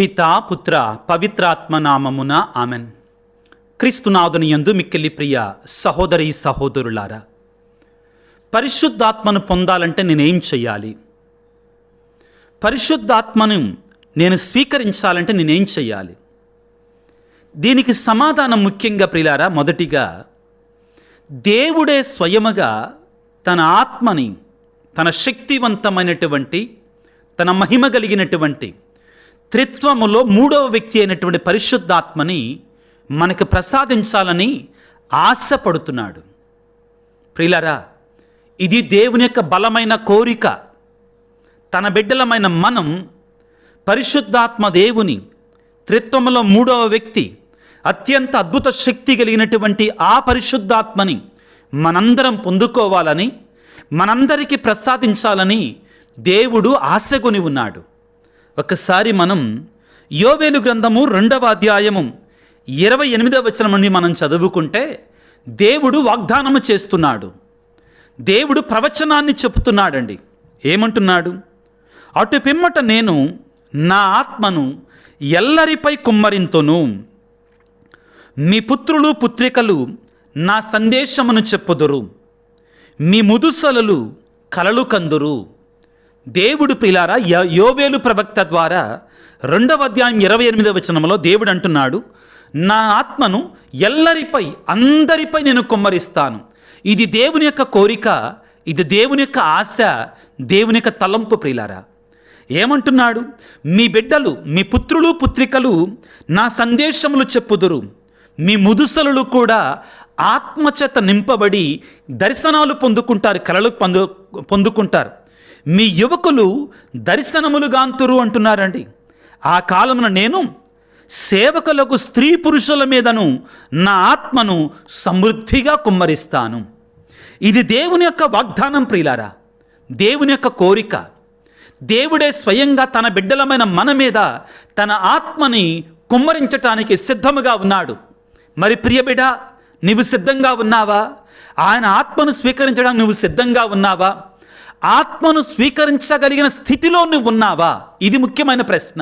పితా పుత్ర పవిత్రాత్మ నామమున ఆమెన్. క్రీస్తునాథుని యందు మిక్కిలి ప్రియ సహోదరి సహోదరులారా, పరిశుద్ధాత్మను పొందాలంటే నేనేం చెయ్యాలి? పరిశుద్ధాత్మను నేను స్వీకరించాలంటే నేనేం చెయ్యాలి? దీనికి సమాధానం ముఖ్యంగా ప్రియులారా, మొదటిగా దేవుడే స్వయముగా తన ఆత్మని, తన శక్తివంతమైనటువంటి, తన మహిమ కలిగినటువంటి త్రిత్వములో మూడవ వ్యక్తి అయినటువంటి పరిశుద్ధాత్మని మనకు ప్రసాదించాలని ఆశపడుతున్నాడు. ప్రియులారా, ఇది దేవుని యొక్క బలమైన కోరిక. తన బిడ్డలమైన మనం పరిశుద్ధాత్మ దేవుని త్రిత్వములో మూడవ వ్యక్తి, అత్యంత అద్భుత శక్తి కలిగినటువంటి ఆ పరిశుద్ధాత్మని మనందరం పొందుకోవాలని, మనందరికీ ప్రసాదించాలని దేవుడు ఆశగొని ఉన్నాడు. ఒకసారి మనం యోవేలు గ్రంథము 2వ అధ్యాయము 28వ వచనం నుండి మనం చదువుకుంటే దేవుడు వాగ్దానము చేస్తున్నాడు. దేవుడు ప్రవచనాన్ని చెప్తున్నాడండి. ఏమంటున్నాడు? అటు పిమ్మట నేను నా ఆత్మను ఎల్లరిపై కుమ్మరింతును, మీ పుత్రులు పుత్రికలు నా సందేశమును చెప్పుదురు, మీ ముదుసలలు కలలు కందురు. దేవుడు ప్రియులారా యోవేలు ప్రవక్త ద్వారా 2వ అధ్యాయం 28వ వచనంలో దేవుడు అంటున్నాడు, నా ఆత్మను ఎల్లరిపై, అందరిపై నేను కుమ్మరిస్తాను. ఇది దేవుని యొక్క కోరిక, ఇది దేవుని యొక్క ఆశ, దేవుని యొక్క తలంపు. ప్రియులారా, ఏమంటున్నాడు? మీ బిడ్డలు, మీ పుత్రులు పుత్రికలు నా సందేశములు చెప్పుదురు, మీ ముదుసలు కూడా ఆత్మచేత నింపబడి దర్శనాలు పొందుకుంటారు, కలలు పొందుకుంటారు. మీ యువకులు దర్శనములుగాంతురు అంటున్నారండి. ఆ కాలమున నేను సేవకులకు, స్త్రీ పురుషుల మీదను నా ఆత్మను సమృద్ధిగా కుమ్మరిస్తాను. ఇది దేవుని యొక్క వాగ్దానం ప్రియులారా, దేవుని యొక్క కోరిక. దేవుడే స్వయంగా తన బిడ్డలమైన మన మీద తన ఆత్మని కుమ్మరించటానికి సిద్ధముగా ఉన్నాడు. మరి ప్రియ బిడ్డ, నీవు సిద్ధంగా ఉన్నావా? ఆయన ఆత్మను స్వీకరించడానికి నువ్వు సిద్ధంగా ఉన్నావా? ఆత్మను స్వీకరించగలిగిన స్థితిలో నువ్వు ఉన్నావా? ఇది ముఖ్యమైన ప్రశ్న.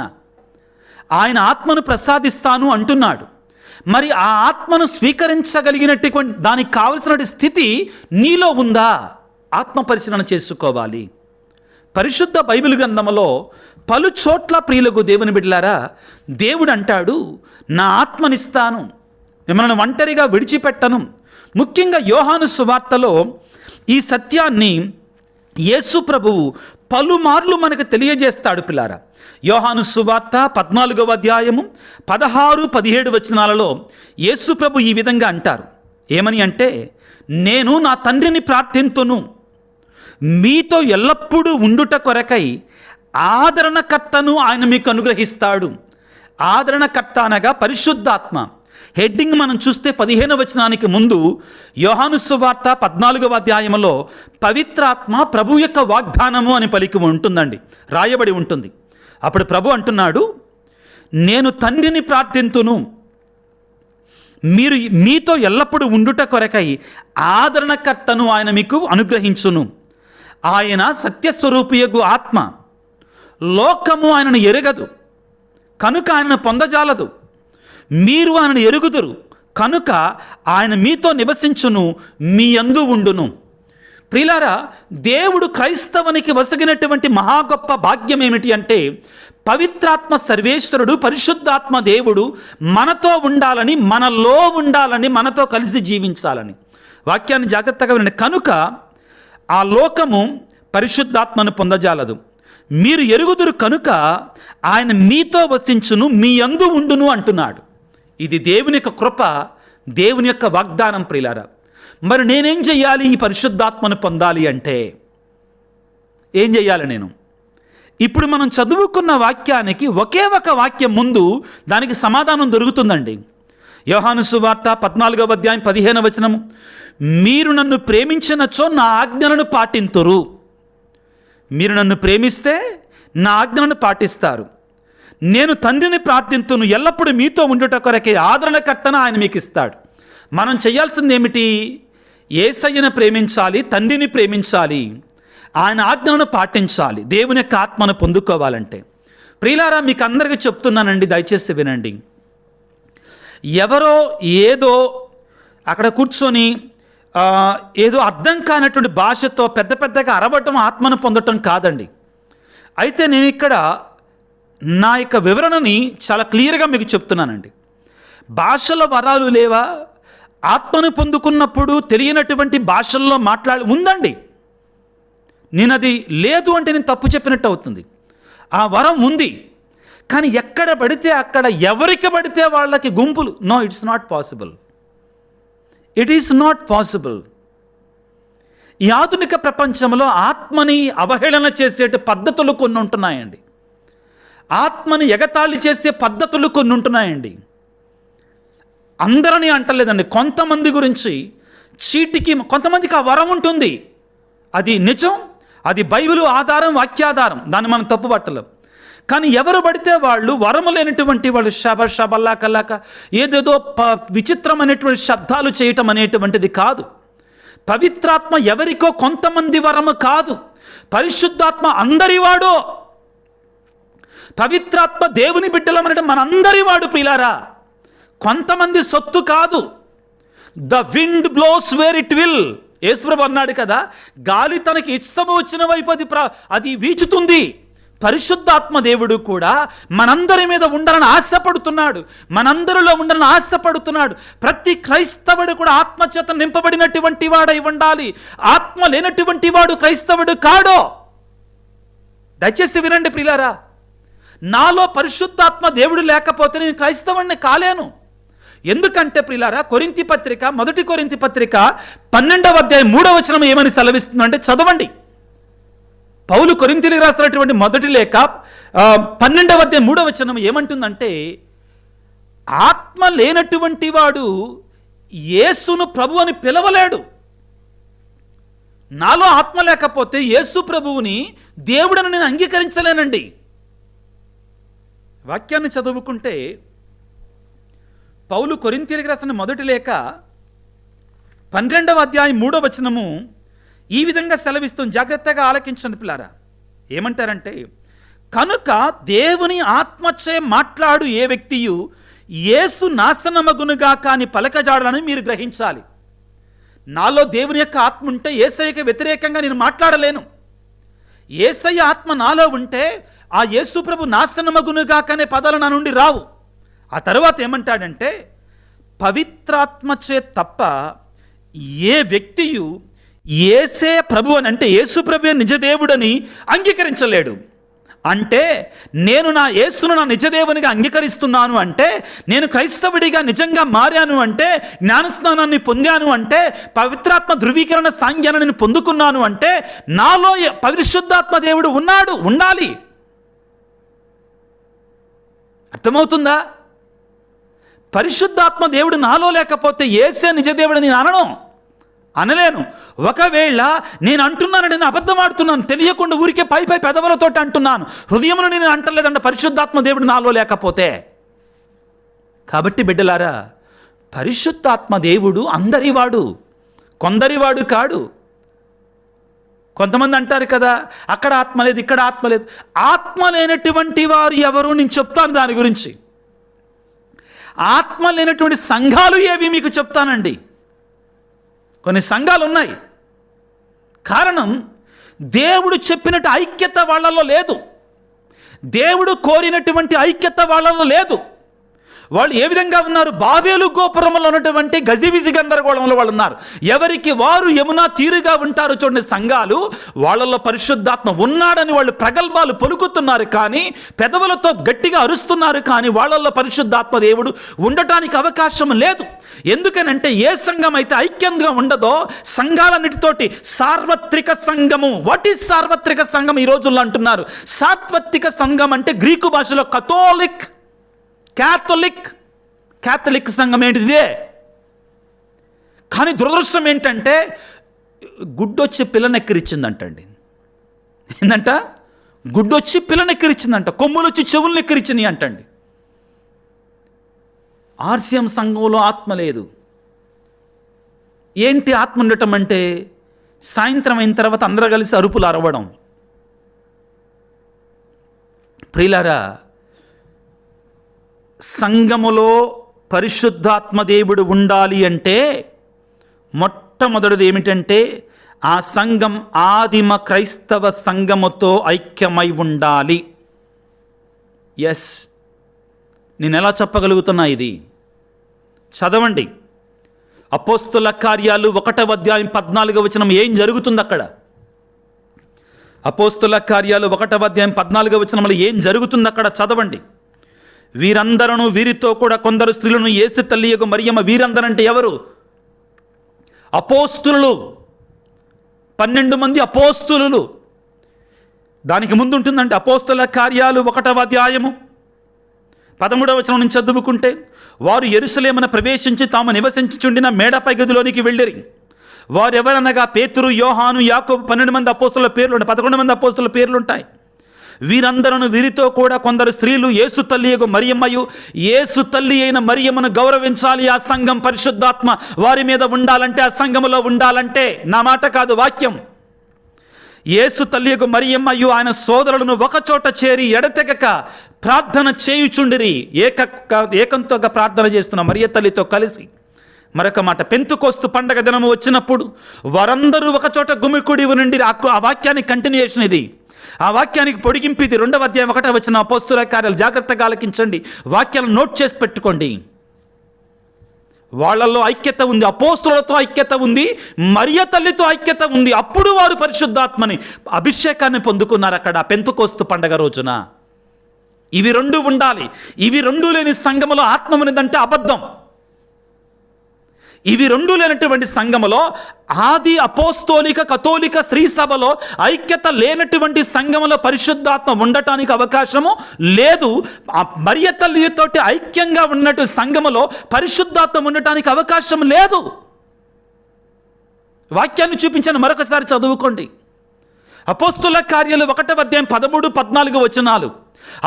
ఆయన ఆత్మను ప్రసాదిస్తాను అంటున్నాడు. మరి ఆ ఆత్మను స్వీకరించగలిగినటువంటి దానికి కావలసిన స్థితి నీలో ఉందా? ఆత్మ పరిశీలన చేసుకోవాలి. పరిశుద్ధ బైబిల్ గ్రంథంలో పలు చోట్ల ప్రియులకు దేవుని బిడ్డలారా, దేవుడు అంటాడు, నా ఆత్మనిస్తాను, మిమ్మల్ని ఒంటరిగా విడిచిపెట్టను. ముఖ్యంగా యోహాను సువార్తలో ఈ సత్యాన్ని యేసు ప్రభువు పలుమార్లు మనకు తెలియజేస్తాడు. పిల్లారా, యోహాను సువార్త 14వ అధ్యాయము 16-17 వచనాలలో యేసు ప్రభు ఈ విధంగా అంటారు. ఏమని అంటే, నేను నా తండ్రిని ప్రార్థింతును, మీతో ఎల్లప్పుడూ ఉండుట కొరకై ఆదరణకర్తను ఆయన మీకు అనుగ్రహిస్తాడు. ఆదరణకర్త అనగా పరిశుద్ధాత్మ. హెడ్డింగ్ మనం చూస్తే 15వ వచనానికి ముందు యోహాను సువార్త 14వ అధ్యాయంలో పవిత్రాత్మ ప్రభు యొక్క వాగ్దానము అని పలికి ఉంటుందండి, రాయబడి ఉంటుంది. అప్పుడు ప్రభు అంటున్నాడు, నేను తండ్రిని ప్రార్థింతును, మీరు మీతో ఎల్లప్పుడూ ఉండుట కొరకై ఆదరణకర్తను ఆయన మీకు అనుగ్రహించును. ఆయన సత్యస్వరూపియగు ఆత్మ. లోకము ఆయనను ఎరగదు కనుక ఆయనను పొందజాలదు. మీరు ఆయనను ఎరుగుదురు కనుక ఆయన మీతో నివసించును, మీ యందు ఉండును. ప్రియులారా, దేవుడు క్రైస్తవునికి వసగినటువంటి మహా గొప్ప భాగ్యం ఏమిటి అంటే, పవిత్రాత్మ సర్వేశ్వరుడు, పరిశుద్ధాత్మ దేవుడు మనతో ఉండాలని, మనలో ఉండాలని, మనతో కలిసి జీవించాలని. వాక్యాన్ని జాగ్రత్తగా వినండి. కనుక ఆ లోకము పరిశుద్ధాత్మను పొందజాలదు. మీరు ఎరుగుదురు కనుక ఆయన మీతో వసించును, మీ యందు ఉండును అంటున్నాడు. ఇది దేవుని యొక్క కృప, దేవుని యొక్క వాగ్దానం. ప్రియులారా, మరి నేనేం చెయ్యాలి ఈ పరిశుద్ధాత్మను పొందాలి అంటే? ఏం చెయ్యాలి నేను? ఇప్పుడు మనం చదువుకున్న వాక్యానికి ఒకే ఒక వాక్యం ముందు దానికి సమాధానం దొరుకుతుందండి. యోహాను సువార్త 14వ అధ్యాయం 15వ వచనము, మీరు నన్ను ప్రేమించినచో నా ఆజ్ఞలను పాటింతురు. మీరు నన్ను ప్రేమిస్తే నా ఆజ్ఞలను పాటిస్తారు. నేను తండ్రిని ప్రార్థింతును, ఎల్లప్పుడూ మీతో ఉండుట కొరకే ఆదరణకర్తన ఆయన మీకు ఇస్తాడు. మనం చేయాల్సింది ఏమిటి? యేసయ్యను ప్రేమించాలి, తండ్రిని ప్రేమించాలి, ఆయన ఆజ్ఞలను పాటించాలి. దేవుని యొక్క ఆత్మను పొందుకోవాలంటే ప్రియులారా, మీకు అందరికీ చెప్తున్నానండి, దయచేసి వినండి. ఎవరో ఏదో అక్కడ కూర్చొని ఏదో అర్థం కానటువంటి భాషతో పెద్ద పెద్దగా అరవటం ఆత్మను పొందటం కాదండి. అయితే నేను ఇక్కడ నా యొక్క వివరణని చాలా క్లియర్గా మీకు చెప్తున్నానండి. భాషల వరాలు లేవా? ఆత్మను పొందుకున్నప్పుడు తెలియనటువంటి భాషల్లో ఉందండి. నేను అది లేదు అంటే నేను తప్పు చెప్పినట్టు అవుతుంది. ఆ వరం ఉంది, కానీ ఎక్కడ పడితే అక్కడ ఎవరికి పడితే వాళ్ళకి గుంపులు. No, it's not possible. It is not possible. ఈ ఆధునిక ప్రపంచంలో ఆత్మని అవహేళన చేసే పద్ధతులు కొన్ని ఉంటున్నాయండి. ఆత్మని ఎగతాళి చేసే పద్ధతులు కొన్ని ఉంటున్నాయండి. అందరినీ అంటలేదండి, కొంతమంది గురించి చీటికి. కొంతమందికి ఆ వరం ఉంటుంది, అది నిజం, అది బైబిలు ఆధారం, వాక్యాధారం, దాన్ని మనం తప్పుపట్టలేం. కానీ ఎవరు పడితే వాళ్ళు వరము లేనటువంటి వాళ్ళు షబల్లా కల్లాక ఏదేదో విచిత్రమైనటువంటి శబ్దాలు చేయటం అనేటువంటిది కాదు. పవిత్రాత్మ ఎవరికో కొంతమంది వరము కాదు, పరిశుద్ధాత్మ అందరివాడు. పవిత్రాత్మ దేవుని బిడ్డలమనడం మనందరి వాడు ప్రియులారా, కొంతమంది సొత్తు కాదు. The wind blows where it will. యేసుప్రభు అన్నాడు కదా, గాలి తనకి ఇష్టము వచ్చిన వైపు అది వీచుతుంది. పరిశుద్ధాత్మ దేవుడు కూడా మనందరి మీద ఉండాలని ఆశపడుతున్నాడు, మనందరిలో ఉండాలని ఆశపడుతున్నాడు. ప్రతి క్రైస్తవుడు కూడా ఆత్మచేత నింపబడినటువంటి వాడై ఉండాలి. ఆత్మ లేనటువంటి వాడు క్రైస్తవుడు కాడో. దయచేసి వినండి ప్రియులారా, నాలో పరిశుద్ధాత్మ దేవుడు లేకపోతే నేను క్రైస్తవుడిని కాలేను. ఎందుకంటే ప్రియులారా, కొరింథీ పత్రిక, మొదటి కొరింథీ పత్రిక 12వ అధ్యాయం 3వ వచనం ఏమని సెలవిస్తుందంటే చదవండి. పౌలు కొరింథీయులకు రాసినటువంటి మొదటి లేఖ 12వ అధ్యాయం 3వ వచనం ఏమంటుందంటే, ఆత్మ లేనటువంటి వాడు యేసును ప్రభు అని పిలవలేడు. నాలో ఆత్మ లేకపోతే యేసు ప్రభువుని దేవుడని నేను అంగీకరించలేనండి. వాక్యాన్ని చదువుకుంటే పౌలు కొరింథీయులకు రాసిన మొదటి లేఖ 12వ అధ్యాయం 3వ వచనము ఈ విధంగా సెలవిస్తుంది. జాగ్రత్తగా ఆలకించండి పిల్లారా. ఏమంటారంటే, కనుక దేవుని ఆత్మచే మాట్లాడు ఏ వ్యక్తియు యేసు నాశనమగునుగా కాని పలకజాడలని మీరు గ్రహించాలి. నాలో దేవుని యొక్క ఆత్మ ఉంటే యేసయ్యకి వ్యతిరేకంగా నేను మాట్లాడలేను. యేసయ్య ఆత్మ నాలో ఉంటే ఆ యేసు ప్రభు నాశనమగునుగా కానే పదాలు నా నుండి రావు. ఆ తర్వాత ఏమంటాడంటే, పవిత్రాత్మచే తప్ప ఏ వ్యక్తియు యేసే ప్రభు అని, అంటే యేసు ప్రభు నిజదేవుడని అంగీకరించలేడు. అంటే నేను నా యేసును నా నిజదేవునిగా అంగీకరిస్తున్నాను అంటే, నేను క్రైస్తవుడిగా నిజంగా మారాను అంటే, జ్ఞానస్నానాన్ని పొందాను అంటే, పవిత్రాత్మ ధృవీకరణ సాంఖ్యాన్ని నేను పొందుకున్నాను అంటే, నాలో పరిశుద్ధాత్మ దేవుడు ఉన్నాడు, ఉండాలి. అర్థమవుతుందా? పరిశుద్ధాత్మ దేవుడు నాలో లేకపోతే యేసే నిజదేవుడని నేను అనలేను. ఒకవేళ నేను అంటున్నాను, నేను అబద్ధం ఆడుతున్నాను, తెలియకుండా ఊరికే పై పెదవులతో అంటున్నాను, హృదయమును నేను అంటలేదంటే పరిశుద్ధాత్మ దేవుడు నాలో లేకపోతే. కాబట్టి బిడ్డలారా, పరిశుద్ధాత్మ దేవుడు అందరివాడు, కొందరివాడు కాడు. కొంతమంది అంటారు కదా, అక్కడ ఆత్మ లేదు, ఇక్కడ ఆత్మ లేదు. ఆత్మ లేనటువంటి వారు ఎవరు, నేను చెప్తాను దాని గురించి. ఆత్మ లేనటువంటి సంఘాలు ఏవి మీకు చెప్తానండి. కొన్ని సంఘాలు ఉన్నాయి. కారణం, దేవుడు చెప్పినట్టు ఐక్యత వాళ్ళలో లేదు, దేవుడు కోరినటువంటి ఐక్యత వాళ్ళలో లేదు. వాళ్ళు ఏ విధంగా ఉన్నారు? బాబేలు గోపురంలో ఉన్నటువంటి గజిబిజి గందరగోళంలో వాళ్ళు ఉన్నారు. ఎవరికి వారు యమునా తీరుగా ఉంటారు చూడండి సంఘాలు. వాళ్ళలో పరిశుద్ధాత్మ ఉన్నాడని వాళ్ళు ప్రగల్భాలు పలుకుతున్నారు, కానీ పెదవులతో గట్టిగా అరుస్తున్నారు, కానీ వాళ్ళల్లో పరిశుద్ధాత్మ దేవుడు ఉండటానికి అవకాశం లేదు. ఎందుకనంటే ఏ సంఘం అయితే ఐక్యంగా ఉండదో సంఘాలన్నిటితోటి సార్వత్రిక సంఘము. వాట్ ఈజ్ సార్వత్రిక సంఘం ఈ రోజుల్లో అంటున్నారు? సాత్వత్రిక సంఘం అంటే గ్రీకు భాషలో క్యాథలిక్ సంఘం ఏంటిది ఇదే. కానీ దురదృష్టం ఏంటంటే గుడ్డొచ్చి పిల్లనెక్కిరిచ్చిందంటండి. ఏంటంట? గుడ్డొచ్చి పిల్లనెక్కిరిచ్చిందంట, కొమ్ములు వచ్చి చెవులను ఎక్కిరిచ్చినాయి అంటండి. ఆర్సిఎం సంఘంలో ఆత్మ లేదు. ఏంటి ఆత్మ ఉండటం అంటే? సాయంత్రం అయిన తర్వాత అందరూ కలిసి అరుపులు అరవడం, ప్రియులారా, సంఘములో పరిశుద్ధాత్మ దేవుడు ఉండాలి అంటే మొట్టమొదటిది ఏమిటంటే ఆ సంఘం ఆదిమ క్రైస్తవ సంఘముతో ఐక్యమై ఉండాలి. ఎస్, నేను ఎలా చెప్పగలుగుతున్నా? ఇది చదవండి. అపోస్తుల కార్యాలు 1వ అధ్యాయం 14వ వచనం. ఏం జరుగుతుంది అక్కడ? అపోస్తుల కార్యాలు 1వ అధ్యాయం 14వ వచనంలో ఏం జరుగుతుంది అక్కడ? చదవండి. వీరందరూ, వీరితో కూడా కొందరు స్త్రీలను, యేసు తల్లియగు మరియమ్మ. వీరందరంటే ఎవరు? అపోస్తులు. 12 మంది అపోస్తులు. దానికి ముందు ఉంటుందంటే అపోస్తుల కార్యాలు 1వ అధ్యాయము 13వ వచనం నుంచి చదువుకుంటే, వారు యెరూషలేమున ప్రవేశించి తాము నివసించుచుండిన మేడపై గదిలోనికి వెళ్ళిరి. వారు ఎవరనగా పేతురు, యోహాను, యాకోబు. 12 మంది అపోస్తుల పేర్లు ఉంటాయి. 11 మంది అపోస్తుల పేర్లు ఉంటాయి. వీరందరూ, వీరితో కూడా కొందరు స్త్రీలు, యేసు తల్లి మరియమ్మయు. యేసు తల్లి అయిన మరియమ్మను గౌరవించాలి. ఆ సంఘం పరిశుద్ధాత్మ వారి మీద ఉండాలంటే, ఆ సంఘములో ఉండాలంటే, నా మాట కాదు, వాక్యం. యేసు తల్లి మరియమ్మయు ఆయన సోదరులను ఒకచోట చేరి ఎడతెగక ప్రార్థన చేయుచుండిరి. ఏకంతోగా ప్రార్థన చేస్తున్న మరియ తల్లితో కలిసి. మరొక మాట, పెంతుకోస్తు పండగ దినము వచ్చినప్పుడు వారందరూ ఒకచోట గుమికూడి నుండి. ఆ వాక్యానికి కంటిన్యూయేషన్ ఇది. ఆ వాక్యానికి పొడిగింపు ఇది. 2వ అధ్యాయం 1వ వచనం అపోస్తుల కార్యాలు. జాగ్రత్తగా ఆలకించండి, వాక్యాలను నోట్ చేసి పెట్టుకోండి. వాళ్ళల్లో ఐక్యత ఉంది, అపోస్తులతో ఐక్యత ఉంది, మరియ తల్లితో ఐక్యత ఉంది. అప్పుడు వారు పరిశుద్ధాత్మని, అభిషేకాన్ని పొందుకున్నారు అక్కడ పెంతుకోస్తు పండగ రోజున. ఇవి 2 ఉండాలి. ఇవి 2 లేని సంఘములో ఆత్మ ఉన్నదంటే అబద్ధం. ఇవి 2 లేనటువంటి సంఘములో, ఆది అపోస్తోలిక కథోలిక స్త్రీ సభలో ఐక్యత లేనటువంటి సంఘములో పరిశుద్ధాత్మ ఉండటానికి అవకాశము లేదు. మరియ తల్లితోటి ఐక్యంగా ఉన్నట్టు సంఘములో పరిశుద్ధాత్మ ఉండటానికి అవకాశం లేదు. వాక్యాన్ని చూపించాను, మరొకసారి చదువుకోండి. అపోస్తుల కార్యాలు 1వ అధ్యాయం 13, 14 వచనాలు.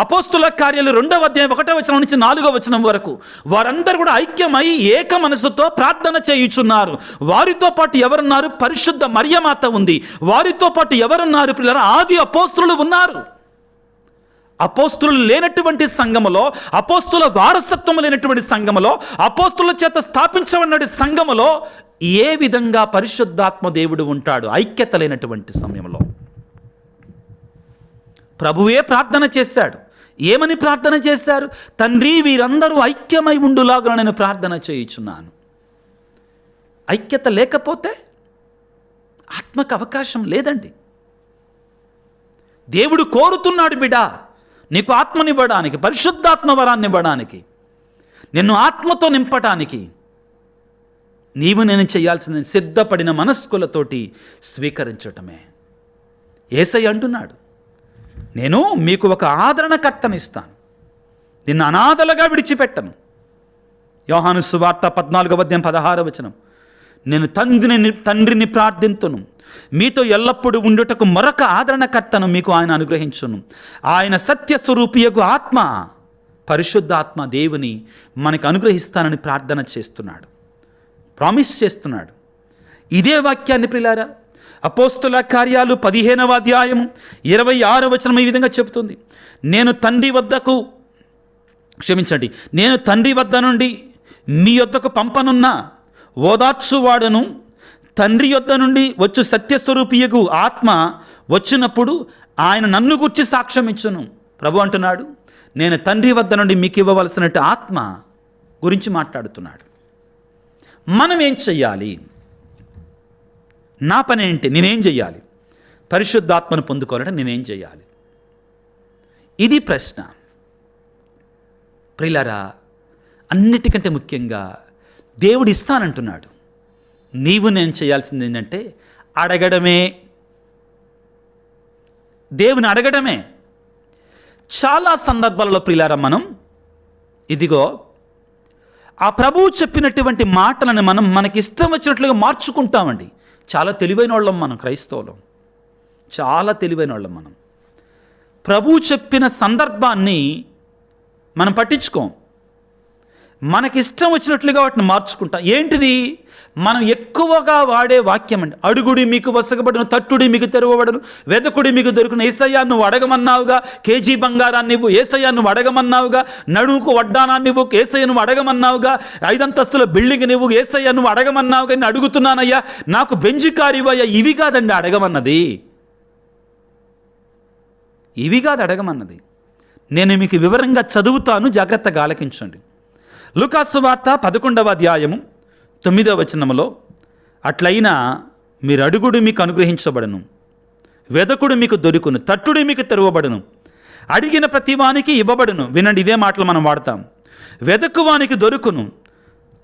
అపోస్తుల కార్యాలు 2వ అధ్యాయం 1వ వచనం నుంచి 4వ వచనం వరకు. వారందరూ కూడా ఐక్యమై ఏక మనసుతో ప్రార్థన చేయుచున్నారు. వారితో పాటు ఎవరున్నారు? పరిశుద్ధ మరియమాత ఉంది. వారితో పాటు ఎవరున్నారు పిల్లలు? ఆది అపోస్తులు ఉన్నారు. అపోస్తులు లేనటువంటి సంఘములో, అపోస్తుల వారసత్వం లేనటువంటి సంఘములో, అపోస్తుల చేత స్థాపించబడిన సంఘములో ఏ విధంగా పరిశుద్ధాత్మ దేవుడు ఉంటాడు? ఐక్యత లేనటువంటి సమయంలో. ప్రభువే ప్రార్థన చేశాడు. ఏమని ప్రార్థన చేశారు? తండ్రి, వీరందరూ ఐక్యమై ఉండులాగా నేను ప్రార్థన చేయుచున్నాను. ఐక్యత లేకపోతే ఆత్మకు అవకాశం లేదండి. దేవుడు కోరుతున్నాడు, బిడ్డ, నీకు ఆత్మనివ్వడానికి, పరిశుద్ధాత్మ వరాన్ని ఇవ్వడానికి, నిన్ను ఆత్మతో నింపటానికి నీవు నేను చేయాల్సింది సిద్ధపడిన మనస్కులతోటి స్వీకరించటమే. యేసయ్య అంటున్నాడు, నేను మీకు ఒక ఆదరణకర్తనిస్తాను, నిన్ను అనాథలుగా విడిచిపెట్టను. యోహాను సువార్త 14వ అధ్యాయం 16వ వచనం. నేను తండ్రిని ప్రార్థింతును, మీతో ఎల్లప్పుడూ ఉండుటకు మరొక ఆదరణకర్తను మీకు ఆయన అనుగ్రహించును. ఆయన సత్యస్వరూపియగు ఆత్మ, పరిశుద్ధాత్మ దేవుని మనకు అనుగ్రహిస్తానని ప్రార్థన చేస్తున్నాడు, ప్రామిస్ చేస్తున్నాడు. ఇదే వాక్యాన్ని ప్రియులారా అపోస్తుల కార్యాలు 15వ అధ్యాయము 26వ వచనం ఈ విధంగా చెబుతుంది. నేను తండ్రి వద్ద నుండి మీ యొద్దకు పంపనున్న ఓదార్చువాడును, తండ్రి యొద్ద నుండి వచ్చు సత్యస్వరూపియగు ఆత్మ వచ్చినప్పుడు ఆయన నన్ను గురించి సాక్ష్యం ఇచ్చును. ప్రభు అంటున్నాడు, నేను తండ్రి వద్ద నుండి మీకు ఇవ్వవలసినట్టు ఆత్మ గురించి మాట్లాడుతున్నాడు. మనం ఏం చెయ్యాలి? నా పని ఏంటి? నేనేం చెయ్యాలి? పరిశుద్ధాత్మను పొందుకోవాలంటే నేనేం చెయ్యాలి? ఇది ప్రశ్న. ప్రియులారా, అన్నిటికంటే ముఖ్యంగా దేవుడు ఇస్తానంటున్నాడు. నీవు నేను చేయాల్సింది ఏంటంటే అడగడమే. దేవుని అడగడమే. చాలా సందర్భాలలో ప్రియులారా మనం ఇదిగో ఆ ప్రభువు చెప్పినటువంటి మాటలను మనం మనకి ఇష్టం వచ్చినట్లుగా మార్చుకుంటామండి. చాలా తెలివైన వాళ్ళం మనం, క్రైస్తవులం. చాలా తెలివైన వాళ్ళం మనం. ప్రభువు చెప్పిన సందర్భాన్ని మనం పట్టించుకోం. మనకిష్టం వచ్చినట్లుగా వాటిని మార్చుకుంటాం. ఏంటిది? మనం ఎక్కువగా వాడే వాక్యం అండి. అడుగుడి మీకు వసగబడును, తట్టుడి మీకు తెరవబడును, వెదకుడి మీకు దొరుకును. యేసయ్యా నువ్వు అడగమన్నావుగా, కేజీ బంగారాన్ని ఇవ్వు. యేసయ్యా నువ్వు అడగమన్నావుగా, నడుముకు వడ్డానాన్ని ఇవ్వు. యేసయ్య నువ్వు అడగమన్నావుగా, 5 అంతస్తుల బిల్డింగ్ నువ్వు. యేసయ్యా నువ్వు అడగమన్నావుగా, నేను అడుగుతున్నానయ్యా, నాకు బెంజి కారు ఇవ్వయ్యా. ఇవి కాదండి అడగమన్నది, ఇవి కాదు అడగమన్నది. నేను మీకు వివరంగా చదువుతాను, జాగ్రత్తగా ఆలకించండి. లూకాసు వార్త 11వ అధ్యాయము 9వ వచనములో, అట్లయినా మీరు అడుగుడు మీకు అనుగ్రహించబడును, వెదకుడు మీకు దొరుకును, తట్టుడు మీకు తెరవబడును, అడిగిన ప్రతివానికి ఇవ్వబడును. వినండి, ఇదే మాటలు మనం వాడతాం. వెదకువానికి దొరుకును,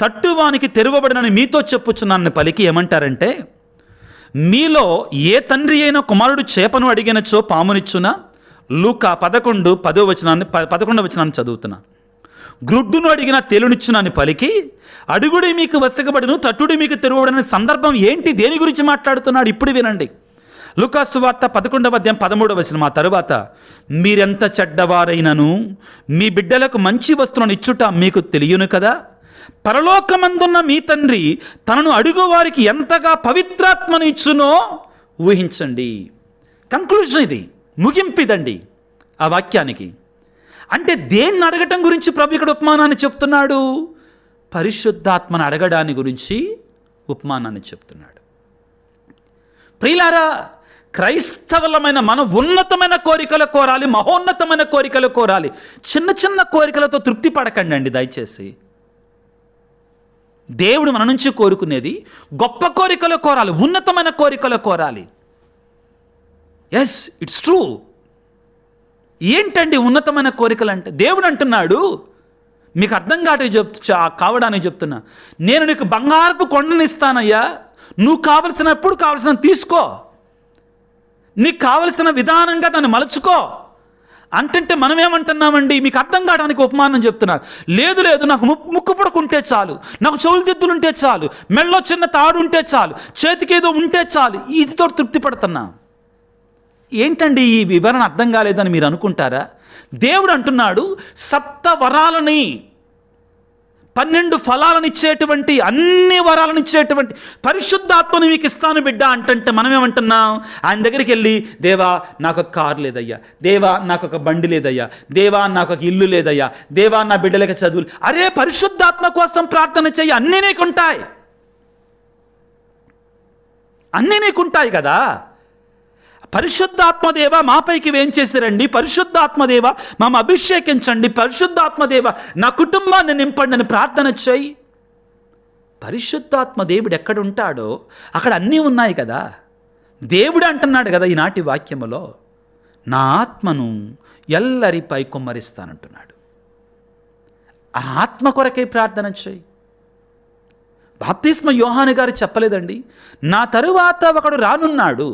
తట్టువానికి తెరవబడునని మీతో చెప్పుచున్నాను పలికి ఏమంటారంటే, మీలో ఏ తండ్రి అయిన కుమారుడు చేపను అడిగినచో పామునిచ్చునా? లూకా 11వ వచనాన్ని చదువుతున్నా. గ్రుడ్డును అడిగిన తేలునిచ్చునని పలికి అడుగుడి మీకు వసగబడును, తట్టుడి మీకు తెరవబడని సందర్భం ఏంటి? దేని గురించి మాట్లాడుతున్నాడు? ఇప్పుడు వినండి. లూకాసు వార్త 11వ అధ్యాయం 13వ వచనం. ఆ తరువాత, మీరెంత చెడ్డవారైనను మీ బిడ్డలకు మంచి వస్తువులను ఇచ్చుట మీకు తెలియను కదా, పరలోకమందున్న మీ తండ్రి తనను అడుగు వారికి ఎంతగా పవిత్రాత్మను ఇచ్చునో ఊహించండి. కంక్లూజన్ ఇది, ముగింపు ఇదండి ఆ వాక్యానికి. అంటే దేన్ని అడగటం గురించి ప్రభు ఇక్కడ ఉపమానాన్ని చెప్తున్నాడు? పరిశుద్ధాత్మను అడగడాన్ని గురించి ఉపమానాన్ని చెప్తున్నాడు. ప్రియులారా, క్రైస్తవులమైన మనం ఉన్నతమైన కోరికలు కోరాలి, మహోన్నతమైన కోరికలు కోరాలి. చిన్న చిన్న కోరికలతో తృప్తి పడకండి అండి దయచేసి. దేవుడు మన నుంచి కోరుకునేది గొప్ప కోరికలు కోరాలి, ఉన్నతమైన కోరికలు కోరాలి. Yes, it's true. ఏంటండి ఉన్నతమైన కోరికలు అంటే? దేవుడు అంటున్నాడు, మీకు అర్థం కావడానికి చెప్తున్నా, నేను నీకు బంగారపు కొండనిస్తానయ్యా, నువ్వు కావలసినప్పుడు కావలసిన తీసుకో, నీకు కావలసిన విధానంగా దాన్ని మలుచుకో అంటే మనం ఏమంటున్నామండి? మీకు అర్థం కావడానికి ఉపమానం చెప్తున్నా. లేదు లేదు, నాకు ముక్కు పుడకుంటే చాలు, నాకు చెవులు దిద్దులు ఉంటే చాలు, మెళ్ళో చిన్న తాడు ఉంటే చాలు, చేతికి ఏదో ఉంటే చాలు, ఇదితో తృప్తి పడుతున్నా. ఏంటండి ఈ వివరణ అర్థం కాలేదని మీరు అనుకుంటారా? దేవుడు అంటున్నాడు, 7 వరాలని, 12 ఫలాలను ఇచ్చేటువంటి, అన్ని వరాలను ఇచ్చేటువంటి పరిశుద్ధాత్మని మీకు ఇస్తాను బిడ్డ అంటే మనం ఏమంటున్నాం? ఆయన దగ్గరికి వెళ్ళి, దేవా నాకు ఒక కారు లేదయ్యా, దేవా నాకు ఒక బండి లేదయ్యా, దేవా నాకు ఒక ఇల్లు లేదయ్యా, దేవా నా బిడ్డలకి చదువులు. అరే, పరిశుద్ధాత్మ కోసం ప్రార్థన చెయ్యి, అన్నీ నీకుంటాయి, అన్నీ నీకుంటాయి కదా. పరిశుద్ధాత్మదేవ మాపైకి ఏం చేశారండి? పరిశుద్ధాత్మదేవ మమ్మ అభిషేకించండి, పరిశుద్ధాత్మదేవ నా కుటుంబాన్ని నింపండి అని ప్రార్థన చేయి. పరిశుద్ధాత్మ దేవుడు ఎక్కడ ఉంటాడో అక్కడ అన్నీ ఉన్నాయి కదా. దేవుడు అంటున్నాడు కదా ఈనాటి వాక్యములో, నా ఆత్మను ఎల్లరిపై కుమ్మరిస్తానంటున్నాడు. ఆ ఆత్మ కొరకే ప్రార్థన చేయి. బాప్తిస్మ యోహాను గారు చెప్పలేదండి, నా తరువాత ఒకడు రానున్నాడు,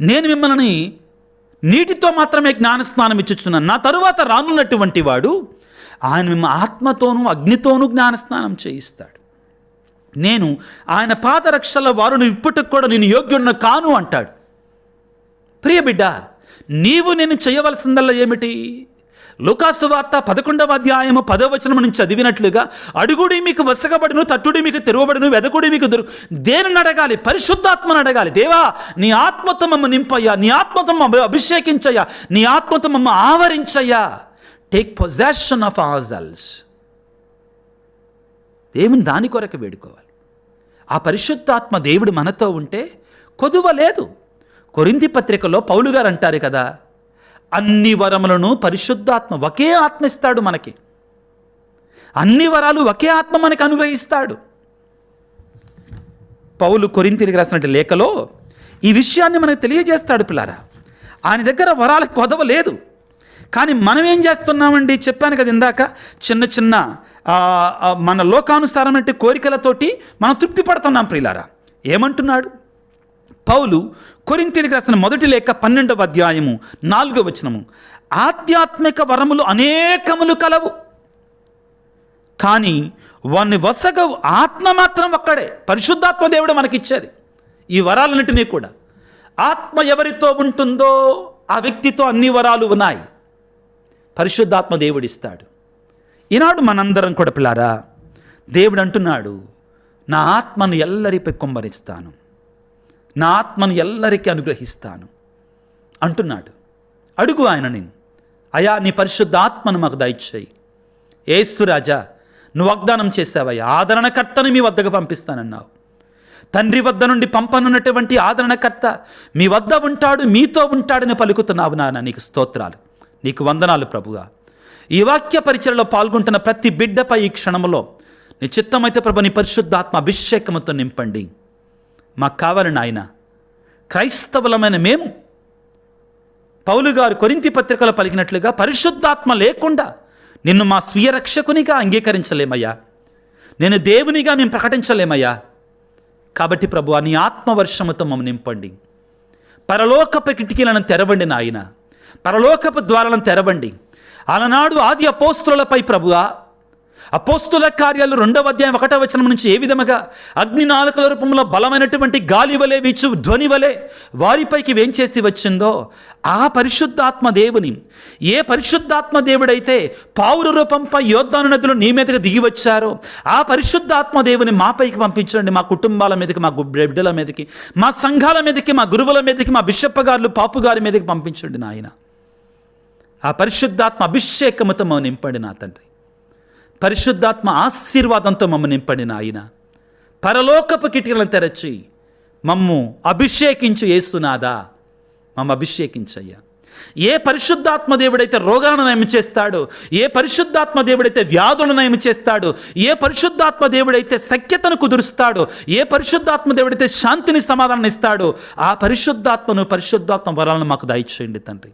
నేను మిమ్మల్ని నీటితో మాత్రమే జ్ఞానస్నానం ఇచ్చుచున్నాను, నా తరువాత రానున్నటువంటి వాడు ఆయన మిమ్మల్ని ఆత్మతోనూ అగ్నితోనూ జ్ఞానస్నానం చేయిస్తాడు, నేను ఆయన పాదరక్షల వారును ఇప్పటికి కూడా నేను యోగ్యుడిని కాను అంటాడు. ప్రియ బిడ్డ, నీవు నేను చేయవలసిందల్లా ఏమిటి? లూకాసు వార్త 11వ అధ్యాయము 10వ వచనం నుంచి చదివినట్లుగా, అడుగుడి మీకు వసగబడును, తట్టుడి మీకు తెరవబడును, వెదకుడి మీకు దేనిని అడగాలి? పరిశుద్ధాత్మను అడగాలి. దేవా నీ ఆత్మతో మమ్మ నింపయ్యా, నీ ఆత్మతో మమ్మ అభిషేకించయ్యా, నీ ఆత్మతో మమ్మ ఆవరించయ్యా. Take possession of our. దేవుని దాని కొరకు వేడుకోవాలి. ఆ పరిశుద్ధాత్మ దేవుడు మనతో ఉంటే కొదువ లేదు. కొరింథీ పత్రికలో పౌలు గారు అంటారు కదా, అన్ని వరములను పరిశుద్ధాత్మ, ఒకే ఆత్మ ఇస్తాడు మనకి, అన్ని వరాలు ఒకే ఆత్మ మనకి అనుగ్రహిస్తాడు. పౌలు కొరింథీయులకు రాసినటువంటి లేఖలో ఈ విషయాన్ని మనకు తెలియజేస్తాడు. పిల్లారా, ఆయన దగ్గర వరాలకు కొదవ లేదు. కానీ మనం ఏం చేస్తున్నామండి? చెప్పాను కదా ఇందాక, చిన్న చిన్న మన లోకానుసారమైన కోరికలతోటి మనం తృప్తి పడుతున్నాం. ప్రియులారా, ఏమంటున్నాడు పౌలు కొరింథీయులకు రాసిన మొదటి లేఖ 12వ అధ్యాయము 4వ వచనము, ఆధ్యాత్మిక వరములు అనేకములు కలవు, కానీ వాన్ని వసగవు ఆత్మ మాత్రం ఒక్కడే. పరిశుద్ధాత్మ దేవుడు మనకిచ్చేది ఈ వరాలన్నిటినీ కూడా. ఆత్మ ఎవరితో ఉంటుందో ఆ వ్యక్తితో అన్ని వరాలు ఉన్నాయి. పరిశుద్ధాత్మ దేవుడిస్తాడు. ఈనాడు మనందరం కూడా పిల్లారా, దేవుడు అంటున్నాడు, నా ఆత్మను ఎల్లరిపై కుమ్మరిస్తాను, నా ఆత్మను ఎల్లరికీ అనుగ్రహిస్తాను అంటున్నాడు. అడుగు ఆయనని, అయా నీ పరిశుద్ధ ఆత్మను మాకు దయచేయి. యేసు రాజా, నువ్వు వాగ్దానం చేసావయ్యా, ఆదరణకర్తను మీ వద్దకు పంపిస్తానన్నావు. తండ్రి వద్ద నుండి పంపనున్నటువంటి ఆదరణకర్త మీ వద్ద ఉంటాడు, మీతో ఉంటాడని పలుకుతున్నావు నాన్న. నీకు స్తోత్రాలు, నీకు వందనాలు ప్రభువా. ఈ వాక్య పరిచయలో పాల్గొంటున్న ప్రతి బిడ్డపై ఈ క్షణంలో నీ చిత్తమైతే ప్రభు నీ పరిశుద్ధాత్మ అభిషేకముతో నింపండి. మాకు కావాలి నాయన. క్రైస్తవులమైన మేము పౌలు గారు కొరింథీ పత్రికలో పలికినట్లుగా పరిశుద్ధాత్మ లేకుండా నిన్ను మా స్వీయ రక్షకునిగా అంగీకరించలేమయ్యా, నేను దేవునిగా మేము ప్రకటించలేమయ్యా. కాబట్టి ప్రభువా, నీ ఆత్మవర్షముతో మమ్మల్ని నింపండి. పరలోకపు కిటికీలను తెరవండి నాయన, పరలోకపు ద్వారాలను తెరవండి. అలనాడు ఆది అపోస్తులపై ప్రభువా, అపోస్తుల కార్యాలు 2వ అధ్యాయం 1వ వచనం నుంచి ఏ విధముగా అగ్నినాళికల రూపంలో బలమైనటువంటి గాలి వలె వీచు ధ్వని వలె వారిపైకి వేంచేసి వచ్చిందో, ఆ పరిశుద్ధాత్మ దేవుని, ఏ పరిశుద్ధాత్మ దేవుడైతే పావుర రూపంపై యోర్దాను నదిలో నీ మీదకి దిగి వచ్చారో, ఆ పరిశుద్ధాత్మ దేవుని మాపైకి పంపించండి. మా కుటుంబాల మీదకి, మా బిడ్డల మీదకి, మా సంఘాల మీదకి, మా గురువుల మీదకి, మా బిషప్ గారు పాపు గారి మీదకి పంపించండి నాయన. ఆ పరిశుద్ధాత్మ అభిషేకముతో మమ్మల్ని నింపండి నా తండ్రి. పరిశుద్ధాత్మ ఆశీర్వాదంతో మమ్మల్ని నింపండి నాయన. పరలోకపు కిటికలను తెరచి మమ్ము అభిషేకించు యేసునాదా, మమ్మ అభిషేకించయ్యా. ఏ పరిశుద్ధాత్మ దేవుడైతే రోగాలను నయం చేస్తాడో, ఏ పరిశుద్ధాత్మ దేవుడైతే వ్యాధులను నయం చేస్తాడో, ఏ పరిశుద్ధాత్మ దేవుడైతే సఖ్యతను కుదురుస్తాడో, ఏ పరిశుద్ధాత్మ దేవుడైతే శాంతిని సమాధానం ఇస్తాడో, ఆ పరిశుద్ధాత్మ వరాలను మాకు దయచేయండి తండ్రి.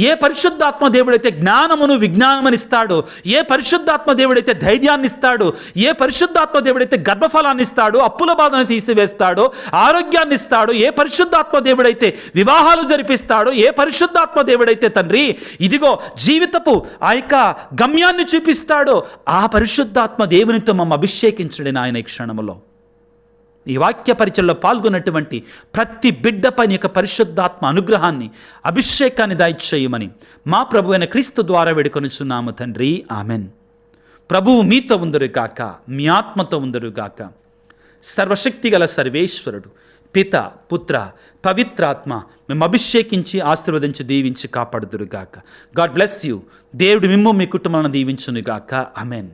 ఏ పరిశుద్ధాత్మ దేవుడైతే జ్ఞానమును విజ్ఞానమును ఇస్తాడో, ఏ పరిశుద్ధాత్మ దేవుడైతే ధైర్యాన్ని ఇస్తాడో, ఏ పరిశుద్ధాత్మ దేవుడైతే గర్భఫలాన్ని ఇస్తాడో, అప్పుల బాధను తీసివేస్తాడో, ఆరోగ్యాన్ని ఇస్తాడో, ఏ పరిశుద్ధాత్మ దేవుడైతే వివాహాలు జరిపిస్తాడో, ఏ పరిశుద్ధాత్మ దేవుడైతే తండ్రి ఇదిగో జీవితపు ఆ యొక్క గమ్యాన్ని చూపిస్తాడో, ఆ పరిశుద్ధాత్మ దేవునితో మమ్మ అభిషేకించండి నాయన. ఈ క్షణములో ఈ వాక్య పరిచయంలో పాల్గొన్నటువంటి ప్రతి బిడ్డపై నీ యొక్క పరిశుద్ధాత్మ అనుగ్రహాన్ని, అభిషేకాన్ని దయచేయమని మా ప్రభు అయిన క్రీస్తు ద్వారా వేడుకొనుచున్నాము తండ్రి, ఆమెన్. ప్రభువు మీతో ఉందరుగాక, మీ ఆత్మతో ఉందరుగాక. సర్వశక్తిగల సర్వేశ్వరుడు పిత, పుత్ర, పవిత్రాత్మ మేము అభిషేకించి ఆశీర్వదించి దీవించి కాపాడుదురుగాక. God bless you. దేవుడు మిమ్ము మీ కుటుంబాలను దీవించునుగాక. ఆమెన్.